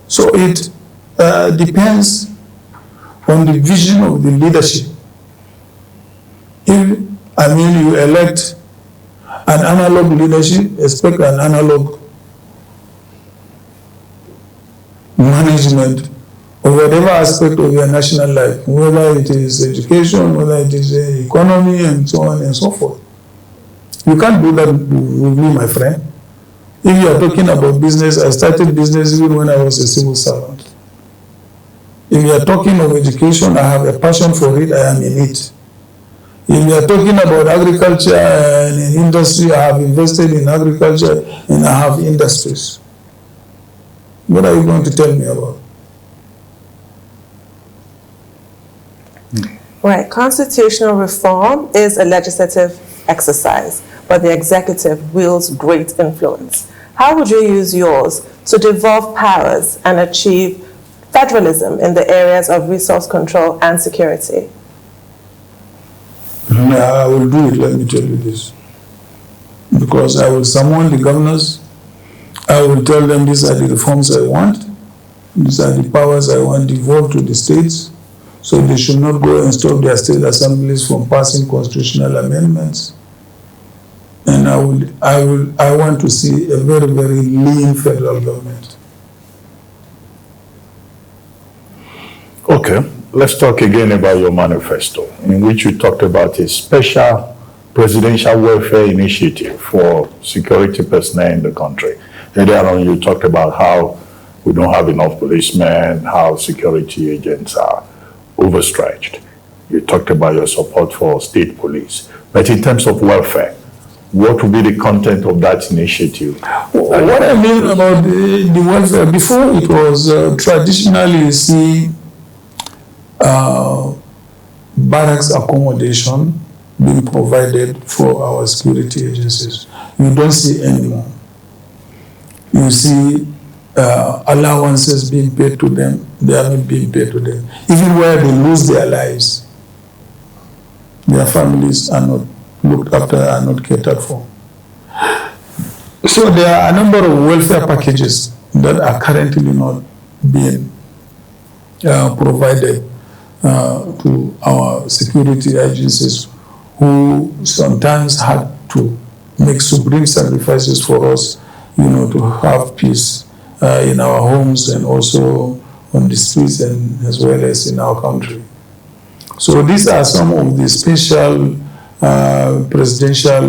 So it depends on the vision of the leadership. If, you elect an analog leadership, expect an analog management of whatever aspect of your national life, whether it is education, whether it is economy, and so on and so forth. You can't do that with me, my friend. If you are talking about business, I started business even when I was a civil servant. If you are talking of education, I have a passion for it, I am in it. If you are talking about agriculture and in industry, I have invested in agriculture and I have industries. What are you going to tell me about? Right. Constitutional reform is a legislative exercise, but the executive wields great influence. How would you use yours to devolve powers and achieve federalism in the areas of resource control and security? I will do it, let me tell you this. Because I will summon the governors, I will tell them these are the reforms I want, these are the powers I want devolved to the states, so they should not go and stop their state assemblies from passing constitutional amendments. And I want to see a very, very lean federal government. Okay, let's talk again about your manifesto, in which you talked about a special presidential welfare initiative for security personnel in the country. Earlier on, you talked about how we don't have enough policemen, how security agents are overstretched. You talked about your support for state police. But in terms of welfare, what would be the content of that initiative? What I mean about the welfare, before it was traditionally, you see, barracks accommodation being provided for our security agencies. You don't see anymore. You see allowances being paid to them, they are not being paid to them. Even where they lose their lives, their families are not looked after, are not catered for. So there are a number of welfare packages that are currently not being provided to our security agencies, who sometimes had to make supreme sacrifices for us, to have peace in our homes and also on the streets, and as well as in our country. So these are some of the special presidential,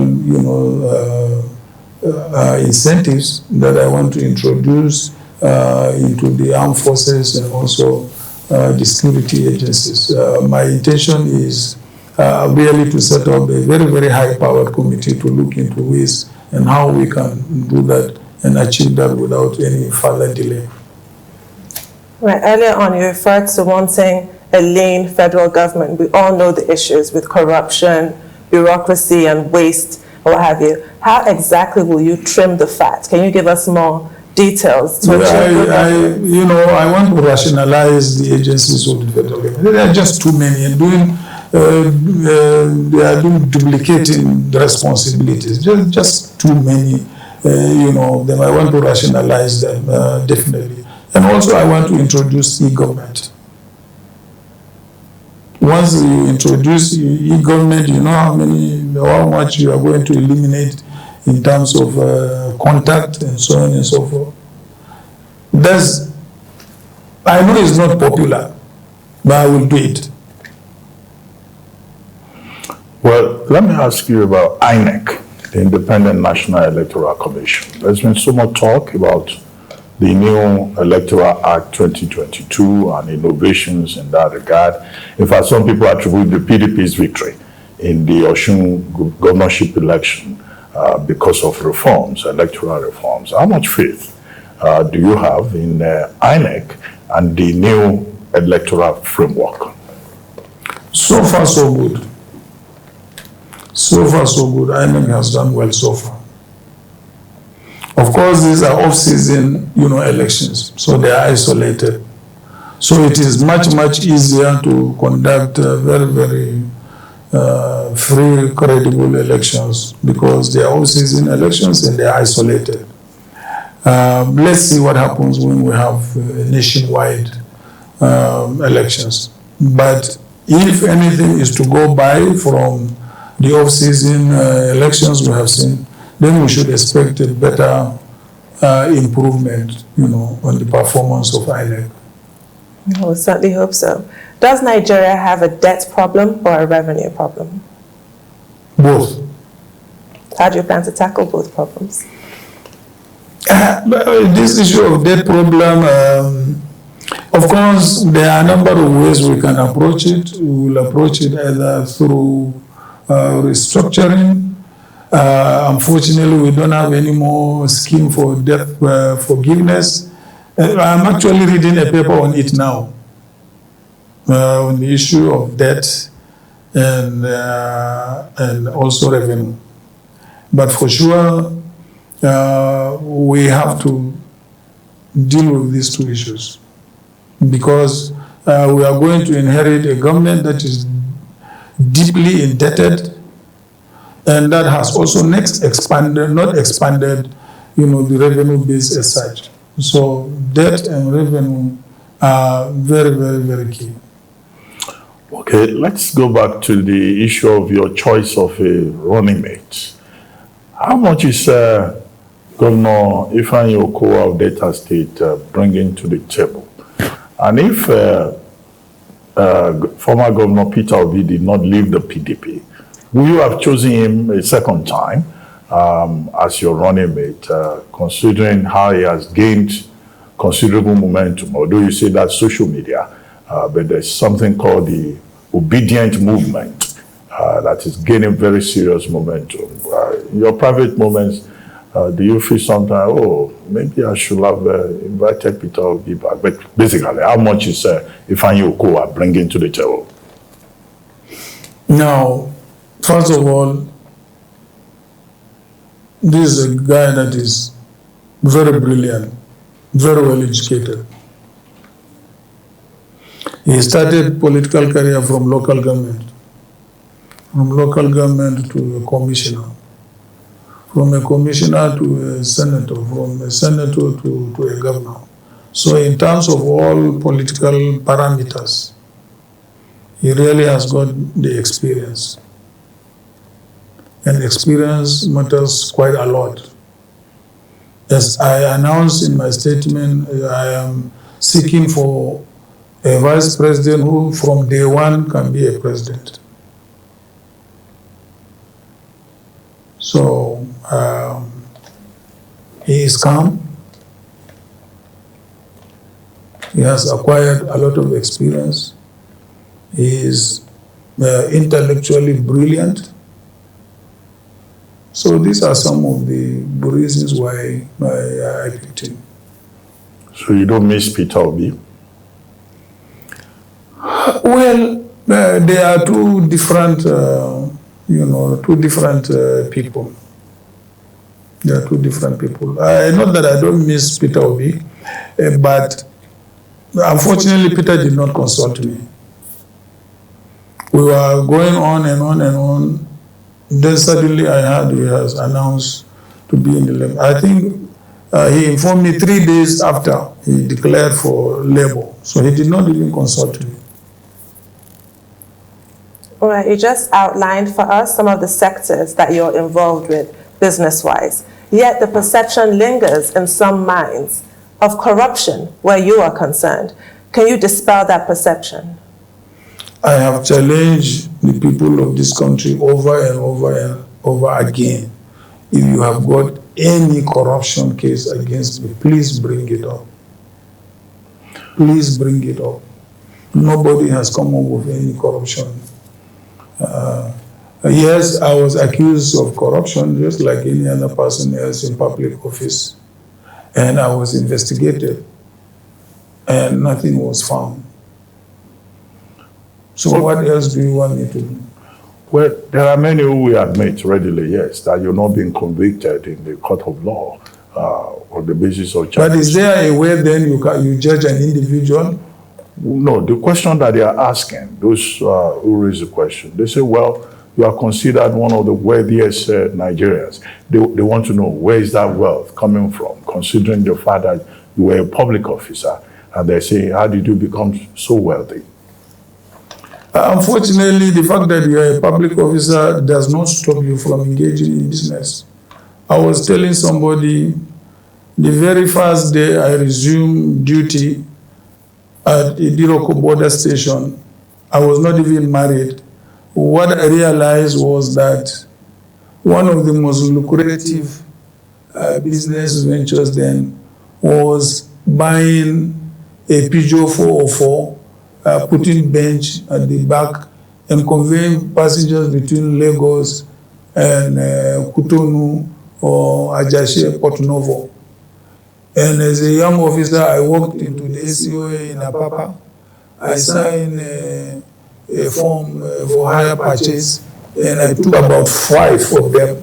incentives that I want to introduce into the armed forces and also the security agencies. My intention is really to set up a very, very high-powered committee to look into ways and how we can do that and achieve that without any further delay. Right. Earlier on, you referred to wanting a lean federal government. We all know the issues with corruption, bureaucracy, and waste, or what have you. How exactly will you trim the fat? Can you give us more details to achieve I want to rationalize the agencies of the federal government. There are just too many, and they are doing duplicating the responsibilities. Just too many, them. I want to rationalize them, definitely. And also I want to introduce e-government. Once you introduce e-government, you know how much you are going to eliminate in terms of contact and so on and so forth. I know it's not popular, but I will do it. Well, let me ask you about INEC, the Independent National Electoral Commission. There's been so much talk about the new Electoral Act 2022 and innovations in that regard. In fact, some people attribute the PDP's victory in the Osun governorship election because of reforms, electoral reforms. How much faith do you have in INEC and the new electoral framework? So far, so good. So far, so good. INEC has done well so far. Of course, these are off-season, elections, so they are isolated. So it is much, much easier to conduct very, very free, credible elections because they are off-season elections and they are isolated. Let's see what happens when we have nationwide elections. But if anything is to go by from the off-season elections we have seen, then we should expect a better improvement, on the performance of INEC. We certainly hope so. Does Nigeria have a debt problem or a revenue problem? Both. How do you plan to tackle both problems? This issue of debt problem, of course, there are a number of ways we can approach it. We will approach it either through restructuring. Unfortunately, we don't have any more scheme for debt forgiveness. I'm actually reading a paper on it now, on the issue of debt and also revenue. But for sure, we have to deal with these two issues because we are going to inherit a government that is deeply indebted and that has also not expanded, the revenue base as such. So debt and revenue are very, very, very key. Okay, let's go back to the issue of your choice of a running mate. How much is Governor Ifeanyi Okowa of Delta State bringing to the table? And if former Governor Peter Obi did not leave the PDP, will you have chosen him a second time as your running mate, considering how he has gained considerable momentum? Although you say that's social media, but there's something called the obedient movement that is gaining very serious momentum. In your private moments, do you feel sometimes, maybe I should have invited Peter Obi back? But basically, how much is Ifeanyi Okowa bringing to the table? Now, first of all, this is a guy that is very brilliant, very well educated. He started political career from local government to a commissioner, from a commissioner to a senator, from a senator to a governor. So in terms of all political parameters, he really has got the experience. And experience matters quite a lot. As I announced in my statement, I am seeking for a vice president who from day one can be a president. So he is calm. He has acquired a lot of experience. He is intellectually brilliant. So these are some of the reasons why I picked him. So you don't miss Peter Obi? There are two different, people. There are two different people. I know that I don't miss Peter Obi, but unfortunately, Peter did not consult me. We were going on and on and on. Then suddenly I heard he has announced to be in the Labour. I think he informed me 3 days after he declared for Labour. So he did not even consult me. All right, you just outlined for us some of the sectors that you're involved with business-wise. Yet the perception lingers in some minds of corruption where you are concerned. Can you dispel that perception? I have challenged the people of this country over and over and over again. If you have got any corruption case against me, please bring it up. Please bring it up. Nobody has come up with any corruption. Yes, I was accused of corruption just like any other person else in public office. And I was investigated and nothing was found. So what else do you want me to do? Well, there are many who will admit readily, yes, that you're not being convicted in the court of law on the basis of charges. But is there a way then you judge an individual? No, the question that they are asking, those who raise the question, they say, well, you are considered one of the wealthiest Nigerians. They want to know, where is that wealth coming from, considering the fact that you were a public officer? And they say, how did you become so wealthy? Unfortunately, the fact that you are a public officer does not stop you from engaging in business. I was telling somebody the very first day I resumed duty at Idiroko border station, I was not even married. What I realized was that one of the most lucrative business ventures then was buying a Peugeot 404, putting bench at the back and conveying passengers between Lagos and Cotonou or Ajashe, Port Novo. And as a young officer, I walked into the ACOA in Apapa. I signed a form for hire purchase, and I took about 5 of them.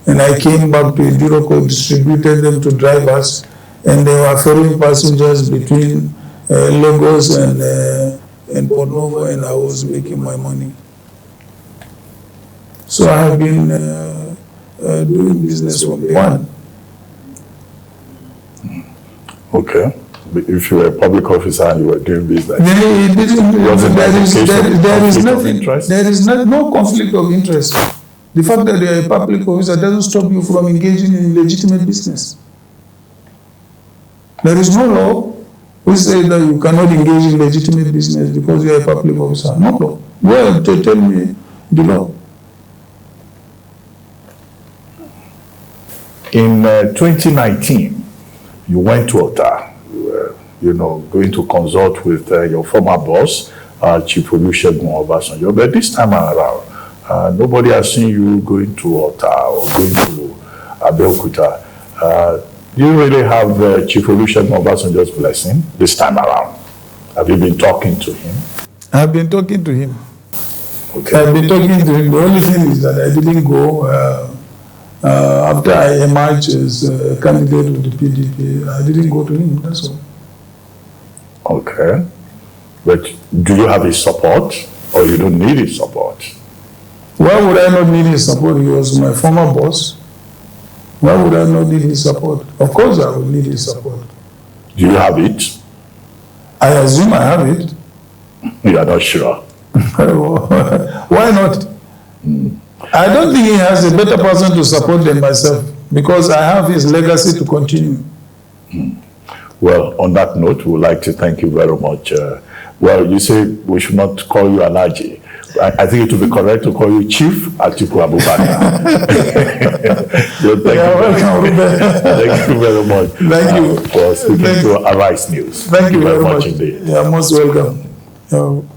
And I came back to Idiroko, distributed them to drivers, and they were ferrying passengers between Lagos and Port Novo, and I was making my money. So I have been doing business from day one. Okay. If you were a public officer and you were doing business, there is no conflict of interest. The fact that you are a public officer doesn't stop you from engaging in legitimate business. There is no law which says that you cannot engage in legitimate business because you are a public officer. No law. Well, tell me the law. In 2019, you went to Ota. You were, going to consult with your former boss, Chief Olusegun Obasanjo. But this time around, nobody has seen you going to Ota or going to Abeokuta. Do you really have Chief Olusegun Obasanjo's blessing this time around? Have you been talking to him? I've been talking to him. Okay. I've been talking to him. The only thing is that I didn't go after I emerged as a candidate of the PDP. I didn't go to him, that's all. Okay. But do you have his support or you don't need his support? Why would I not need his support? He was my former boss. Why would I not need his support? Of course I would need his support. Do you have it? I assume I have it. You are not sure? Why not? I don't think he has a better person to support than myself because I have his legacy to continue. Well, on that note, we would like to thank you very much. Well, you say we should not call you Alhaji. I think it would be correct to call you Chief Atiku Abubakar. Thank you very much. Thank you for speaking to Arise News. Thank you very much indeed. You're most welcome.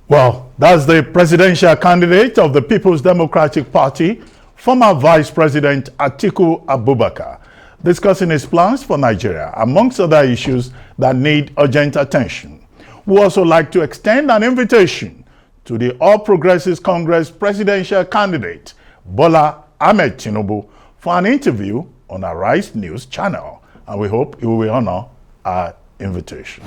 Well, that's the presidential candidate of the People's Democratic Party, former Vice President Atiku Abubakar. discussing his plans for Nigeria, amongst other issues that need urgent attention. We also like to extend an invitation to the All Progressives Congress presidential candidate, Bola Ahmed Tinubu, for an interview on our Rise News channel, and we hope he will honor our invitation.